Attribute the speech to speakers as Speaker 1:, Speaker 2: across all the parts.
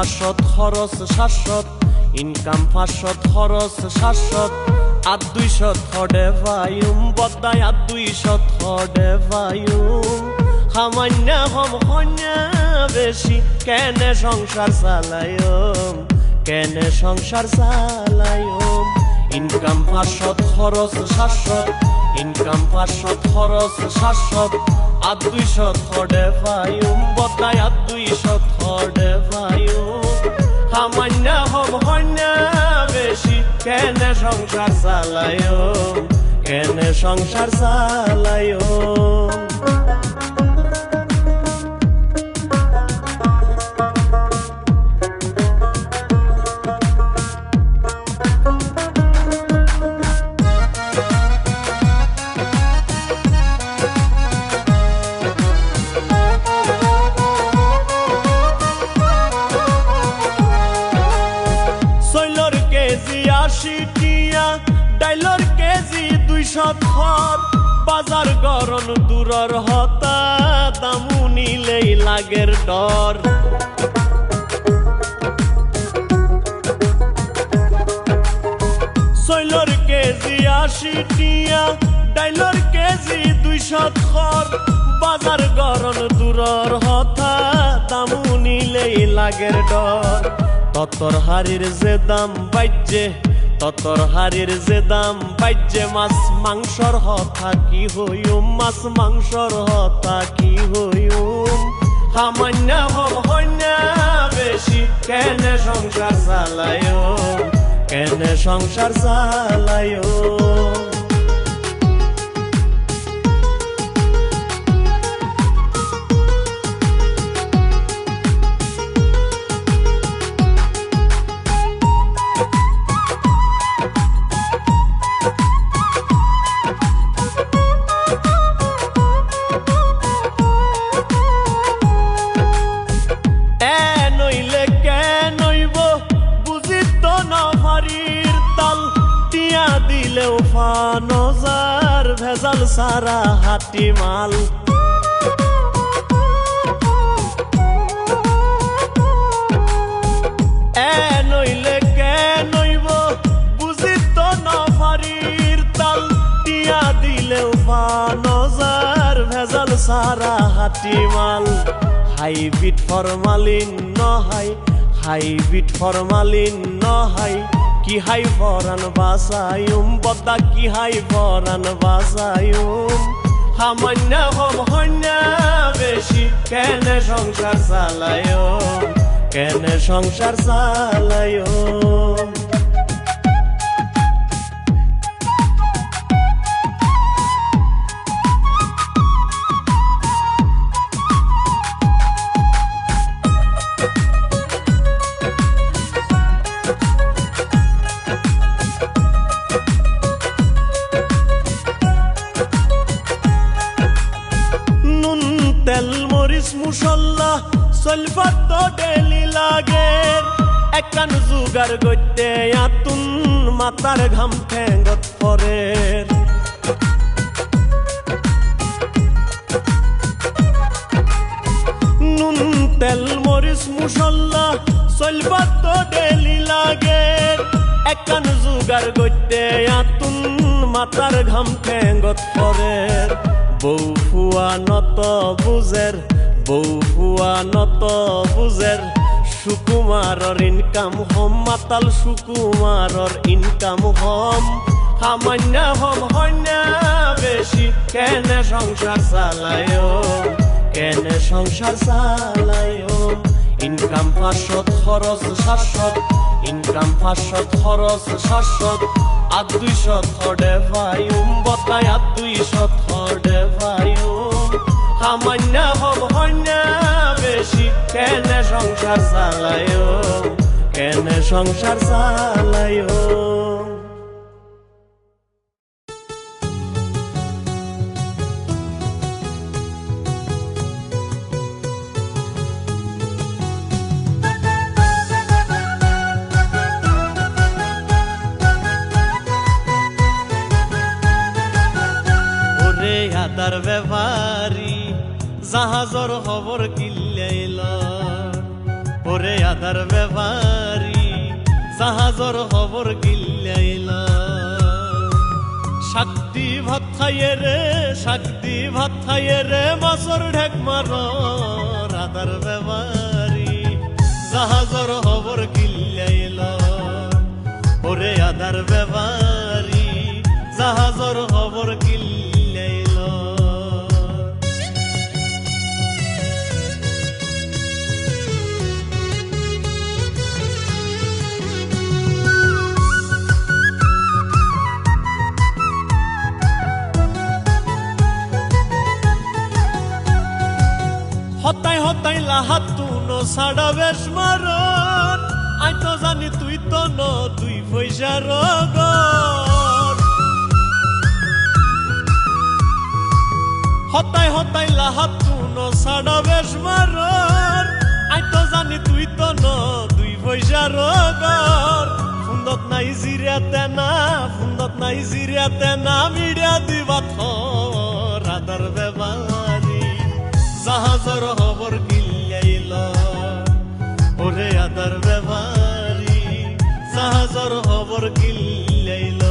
Speaker 1: 500 খরচ 700 ইনকাম 500 খরচ 700 আর 200 থডে ভাইম বদাই আর 200 থডে ভাইম সামান্য হম হন্যা বেশি কেনে সংসার চালায়ম কেনে সংসার চালায়ম ইনকাম 500 খরচ 700 ইনকাম 500 খরচ 700 আর 200 থডে ভাইম বদাই আর 200 থডে ভাইম সামান্য হম হন্যা বেশি কেনে সংসার চালায়ম কেনে সংসার চালায়ম ডাইলর কেজি 200 থর বাজার গরম দূরর হতা দামু নিলেই লাগের ডর সৈলর কেজি 80 টিয়া ডাইলর কেজি 200 থর বাজার গরম দূরর হতা দামু নিলেই লাগের ডর ততর হাড়ির যে দাম বাইজে ততর হাড়ির যে দাম বাইজে মাছ মাংসর হতা কি হইম মাছ মাংসর হতা কি হইম সামান্য হম হন্যা বেশি কেনে সংসার চালায়ম কেনে সংসার চালায়ম দিলেও ফানজার ভেজাল সারা হাটি মাল নইলে কে নইব বুঝি তো নফারির তাল টিয়া দিলেও ফানজার ভেজাল সারা হাটি মাল হাইব্রিড ফরমালিন নহাই হাইব্রিড ফরমালিন নহাই কি হাই ফরান বাসায়ুম বদা কি হাই ফরান বাসায়ুম সামান্য হম হন্যা বেশি কেনে সংসার চালায়ম কেনে সংসার চালায়ম তেল মরিচ মুসল্লা সলফাত তো ডেলি লাগের একান জুগার গইতে আতুন মাতার ঘাম ঠেঙ্গত পরের নুন তেল মরিচ মুসল্লা সলফাত তো ডেলি লাগের একান জুগার গইতে আতুন মাতার ঘাম ঠেঙ্গত পরের বউ ফুয়া নত বুঝের বউ ফুয়া নত বুঝের সুকুমারর ইনকাম হম মাতাল সুকুমারর ইনকাম হম সামান্য হম হন্যা বেশি কেনে সংসার চালায়ম কেনে সংসার চালায়ম ইনকাম 500 খরচ 700 ইনকাম 500 খরচ 700 আর 200 থডে ভাইম বদাই আর 200 থডে ভাইম সামান্য হম হন্যা বেশি কেনে সংসার চালায়ম কেনে সংসার চালায়ম আদার ব্যাপারি জাহাজর খবর কিল্লাইল ওরে আদার আদার ব্যাপারি জাহাজর খবর গিল্লাইলা শাক্তি ভাত খাইয়ে রে মাছর ঢেক মার আদার ব্যাপারি জাহাজর খবর গিল্লাইলা ওরে আদার ব্যাপারি জাহাজর খবর গিল্লাইলা হতাই লাহাত তুনো সাড়া বেশ মারন আই তো জানি তুই তো ন দুই পয়সার গর হতাই লাহাত তুনো সাড়া বেশ মারন আই তো জানি তুই তো ন দুই পয়সার গর ফুন্দত নাই জিরিয়াতে না মিডিয়া দিবা থর আদার ব্যাপারি জাহাজর খবর গিল্লাইল ওরে আদার ব্যাপারি জাহাজর খবর গিল্লাইল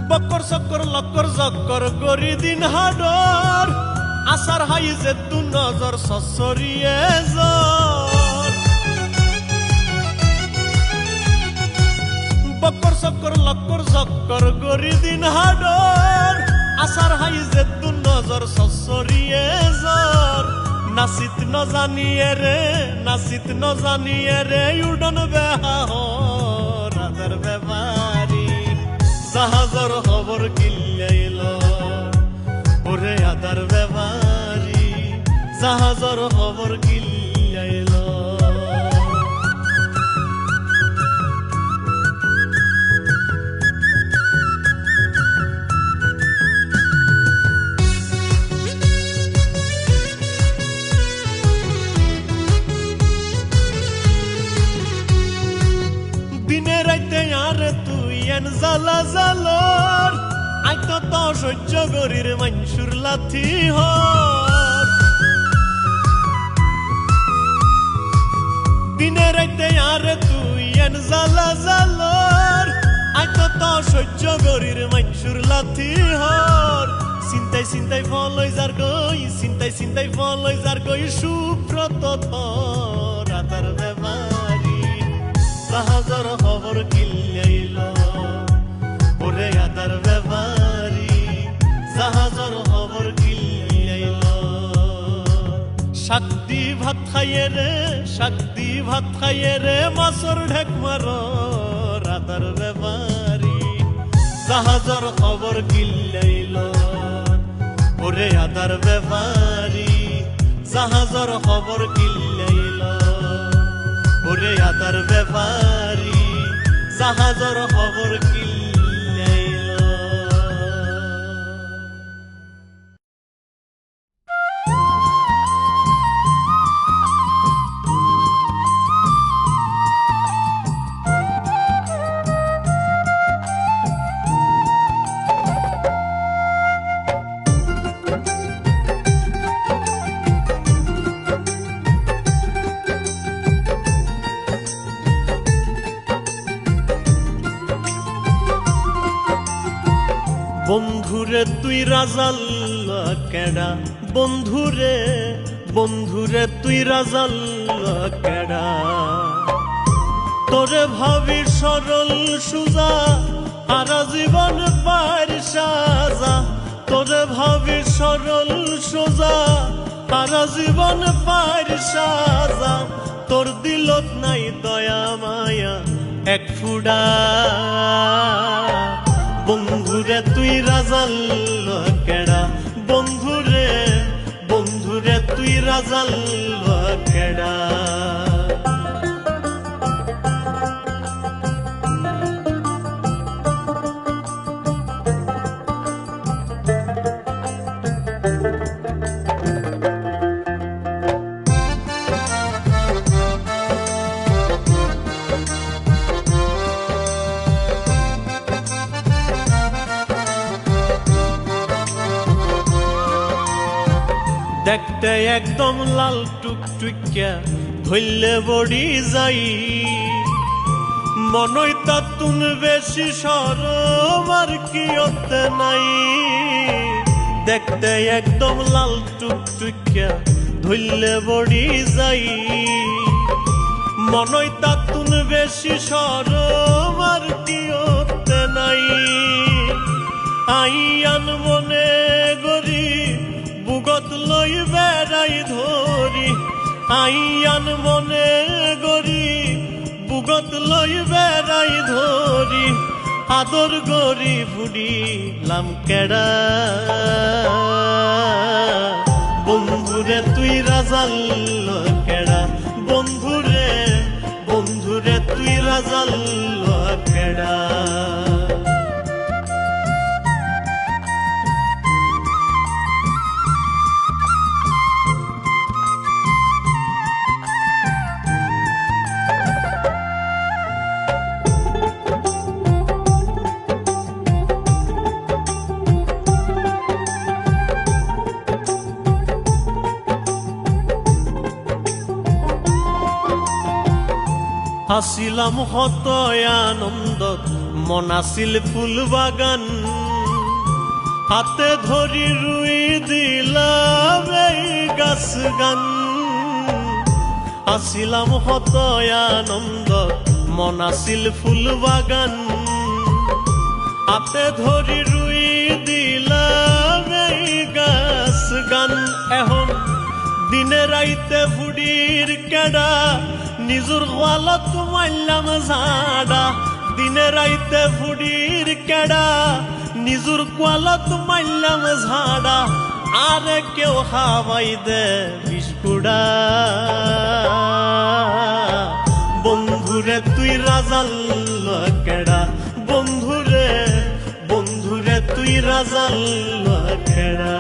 Speaker 1: বকর চক্কর লক্কর জক্কর গরি দিন হাডর আসার হাই যে তু নজর সসরিয়ে জর বকর চক্কর লক্কর জক্কর গরি দিন হাডর আসার হাই যে তু নজর সসরিয়ে জর নাচিত নজানিয়ে রে উডন বেহাহর আদার ব্যাপারি জাহাজর খবর গিল্লাইল ওরে আদার ব্যাপারি জাহাজর খবর গিল্লাইল দিনে রাইতে আরে তুই এন জ্বালা জ্বালর আই তো সহ্য করির মানসুর লাথি হর দিনে রাইতে আরে তুই এন জ্বালা জ্বালর আই তো সহ্য করির মানসুর লাথি হর চিন্তাই ফলই যার গই সুব্রত থর আদার ব্যাপারি জাহাজর খবর গিল্লাইল ওরে আদার ব্যাপারি জাহাজর খবর গিল্লাইল শাক্তি ভাত খাইয়ে রে মাছর ঢেক মার আদার ব্যাপারি জাহাজর খবর গিল্লাইল ওরে আদার ব্যাপারি জাহাজর খবর গিল্লাইল ওরে আদার ব্যাপারি জাহাজর খবর গিল্লাইল বন্ধুরে তুই রাজাল কেডা বন্ধুরে তুই রাজাল কেডা তোরে ভাবি সরল সুজা সারা জীবন পার সাজা তোরে ভাবি সরল সোজা সারা জীবন পার সাজা তোর দিলত নাই দয়া মায়া এক ফুডা বন্ধুরে তুই রাজাল কেডা বন্ধুরে তুই রাজাল কেডা দেখতে একদম লাল টুকটুকিয়া ধরলে বড়ি যাই মনই তাতুন বেশি সরম আর কি হতে নাই দেখতে একদম লাল টুকটুকিয়া ধরলে বড়ি যাই মনই তাতুন বেশি সরম আর কি হতে নাই আইয়ান মনে গরি বুগত লই বেড়াই ধরি আইয়ান মনে গরি বুগত লই বেড়াই ধরি আদর গরি ফুডিলাম কেডা বন্ধুরে তুই রাজাল কেডা বন্ধুরে বন্ধুরে তুই রাজাল কেডা আসিলাম হত আনন্দত মন আছিল ফুল বাগান হাতে ধরি রুই দিলাম এই গাছ গান আসিলাম হত আনন্দত মন আছিল ফুল বাগান হাতে ধরি রুই দিলাম এই গাছ গান এখন দিনে রাইতে ফুডির কেডা নিজুর গোয়ালত মারলাম ঝাড়া দিনে রাইতে ফুডির কেডা নিজুর গোয়ালত মারলাম ঝাড়া আর কেউ খাওয়াই দে বিস্কুড়া বন্ধুরে তুই রাজাল কেডা বন্ধুরে বন্ধুরে তুই রাজাল কেডা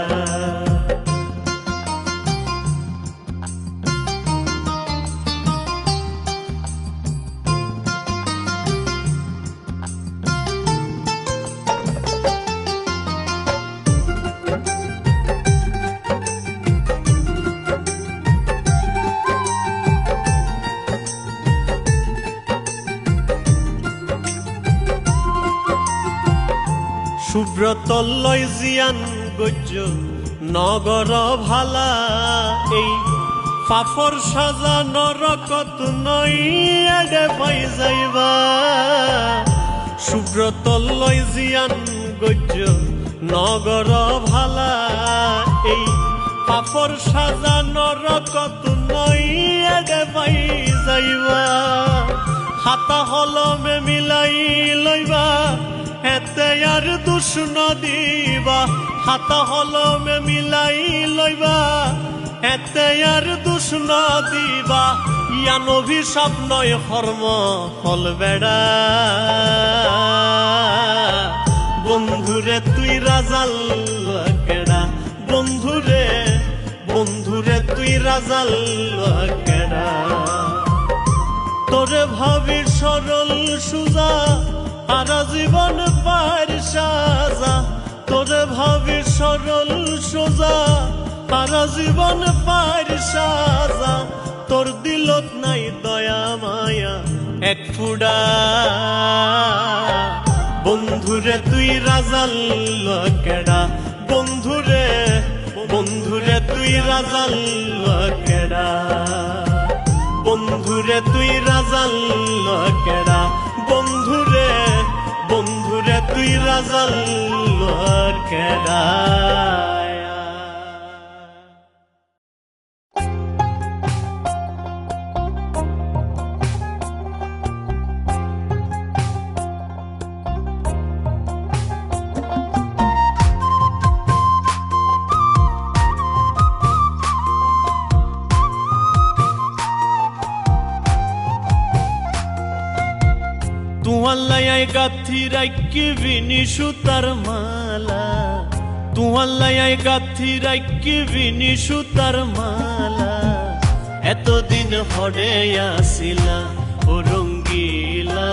Speaker 1: সুব্রত লয় জিয়ান গজ্য নগর ভালা এই ফাফর সাজা নরকত নই এডে পাই যাইবা সুব্রত লয় জিয়ান গজ্য নগর ভালা এই ফাফর সাজা নরকত নই এডে পাই যাইবা হাতা হলমে মিলাই লইবা এতে আর দুষ নদিবা হাতা হলমে মিলাই লইবা এতে আর দুষ নদিবা ইয়ান অভিশাপ নয় কর্ম ফল বেড়া বন্ধুরে তুই রাজাল কেডা বন্ধুরে বন্ধুরে তুই রাজাল কেডা তোরে ভাবি সরল সুজা সারা জীবন পার সাজা তোরে ভাবি সরল সোজা সারা জীবন পার সাজা তোর দিলত নাই দয়া মায়া এক ফুডা বন্ধুরে তুই রাজাল কেডা বন্ধুরে বন্ধুরে তুই রাজাল কেডা বন্ধুরে তুই রাজাল কেডা বন্ধুরে বন্ধুরে তুই রাজাল কেডা तुहल्लाय गाथी राखिबिनी सुतार माला तुहल्लाय गाथी राखिबिनी सुतार माला एतदिन हरे आसिला ओ रंगीला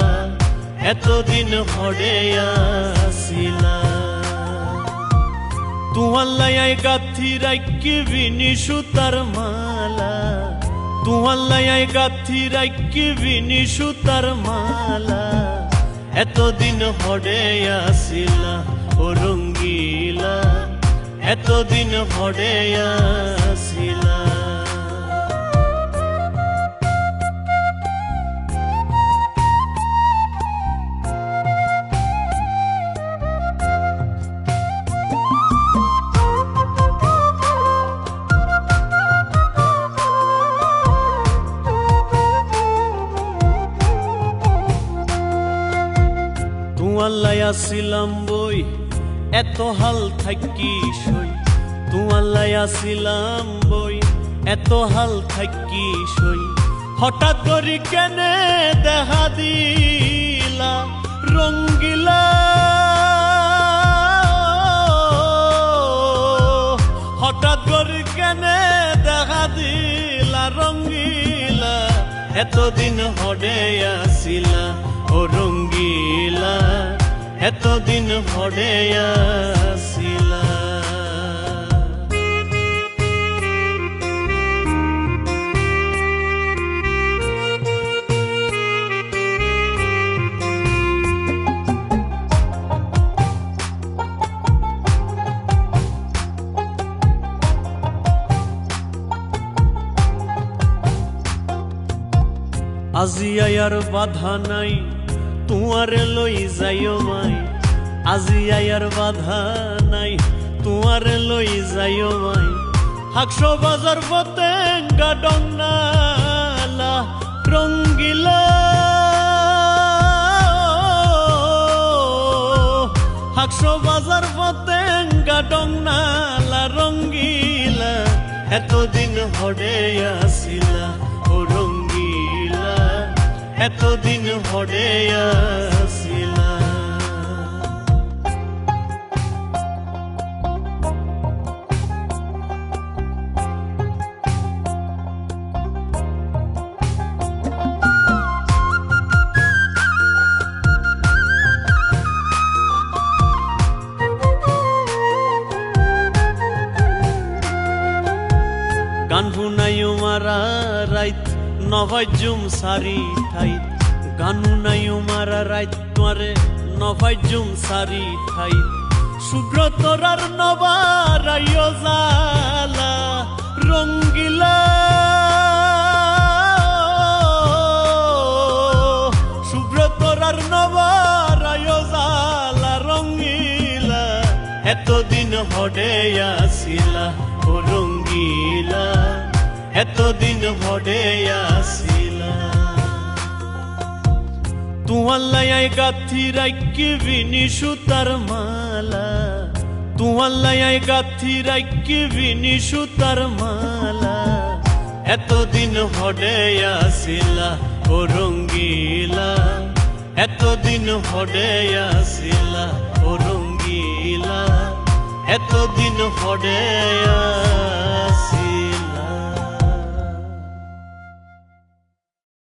Speaker 1: एतदिन हरे आसिला তুয়াল্লাই গাথি রাইকি বিনি সুতার মালা, তুয়াল্লাই গাথি রাইকি বিনি সুতার মালা। এতদিন হডে আসিলা ও রঙ্গিলা, এতদিন হডে আসিলা। তুয়াল্লাই আসিলাম বই এত হাল থাকি সই, তুয়াল্লাই আসিলাম বই এত হাল থাকি সই। হঠাৎ করি কেনে দেখা দিলা রঙ্গিলা, হঠাৎ করি কেনে দেখা দিলা রঙ্গিলা। এতদিন হডে আসিলা ও রঙ্গিলা, এতদিন হডে আসিলা। আজি আয়ার বাধা নাই তুয়ারে লই যাইও মাই, আজি আয়ার বাধা নাই তুয়ারে লই যাইও মাই। হাকশো বাজার বতেঙ্গা ডংনালা রঙ্গিলা, হাকশো বাজার বতেঙ্গা ডংনালা রঙ্গিলা। এতদিন হডে আসিলা ও রঙ্গিলা, এতদিন হডে আসিলা। গান শুনাইও মারা রাইত নভাইজুম সারি ঠাইত, গান শুনাইও মারা রাইত তোরে নভাইজুম সারি ঠাইত। সুব্রতরার নবারাইও জালা রঙ্গিলা, সুব্রতরার নবারাইও জালা রঙ্গিলা। এতদিন হডে আসিলা ও রঙ্গিলা, এতদিন হডে আসিলা। তুয়াল্লাই গাথি রাইকি বিনি সুতার মালা, তুয়াল্লাই গাথি রাইকি বিনি সুতার মালা। এতদিন হডে আসিলা ও রঙ্গিলা, এতদিন হডে আসিলা ও রঙ্গিলা, এতদিন হডে